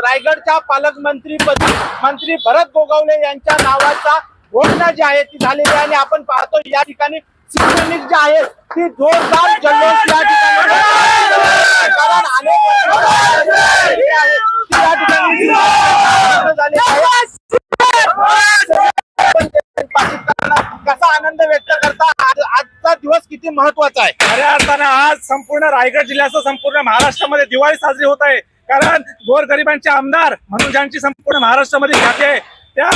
रायगडच्या पालकमंत्रीपदी मंत्री भरत गोगावले यांच्या नावाचा घोषणा जी आहे ती झालेली आहे आणि आपण पाहतो या ठिकाणी शिवसैनिक जे आहेत ती जोरदार जल्लोष या ठिकाणी कारण कसा आनंद व्यक्त करता आजचा दिवस किती महत्वाचा आहे? खऱ्या अर्थानं आज संपूर्ण रायगड जिल्ह्यासह संपूर्ण महाराष्ट्रामध्ये दिवाळी साजरी होत आहे। कारण गोरगरिबांचे आमदार म्हणून ज्यांची संपूर्ण महाराष्ट्रामध्ये ख्याती आहे त्या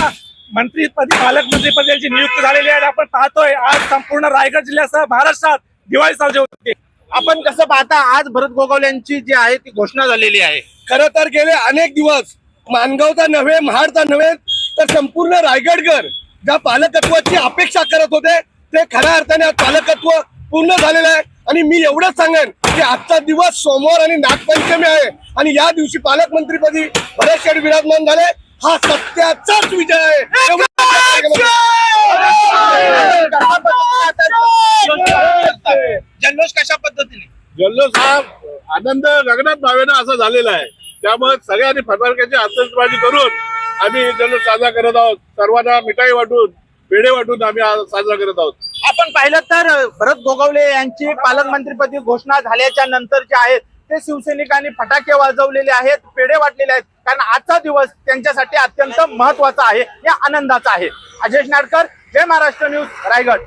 मंत्रीपदी पालकमंत्रीपदी यांची नियुक्ती झालेली आहे। आपण पाहतोय आज संपूर्ण रायगड जिल्ह्यासह महाराष्ट्रात दिवाळी साजरी होते। आपण कसं पाहता आज भरत गोगावले यांची जी आहे ती घोषणा झालेली आहे। खरं तर गेले अनेक दिवस माणगावचा नव्हे महाडचा नव्हे तर संपूर्ण रायगडकर ज्या पालकत्वाची अपेक्षा करत होते ते खऱ्या अर्थाने आज पालकत्व पूर्ण झालेलं आहे। आणि मी एवढंच सांगेन की आजचा दिवस सोमवार आणि नागपंचमी आहे आणि या दिवशी पालकमंत्रीपदी भरत शेठ विराजमान झाले हा सत्याचाच विजय आहे। जल्लोष कशा पद्धतीने? जल्लोष हा आनंद गगनात भावेना असा झालेला आहे। त्यामुळे सगळ्यांनी फटाक्याची आतषबाजी करून आम्ही जल्लोष साजरा करत आहोत। सर्वांना मिठाई वाटून पेढे वाटून आम्ही साजरा करत आहोत। आपण पाहिलं तर भरत गोगावले यांची पालकमंत्रीपदी घोषणा झाल्याच्या नंतर जे आहेत ते शिवसैनिकांनी फटाके वाजवलेले आहेत, पेढे वाटलेले आहेत कारण आजचा दिवस त्यांच्यासाठी अत्यंत महत्वाचा आहे, या आनंदाचा आहे। अजय नाडकर, जय महाराष्ट्र न्यूज, रायगड।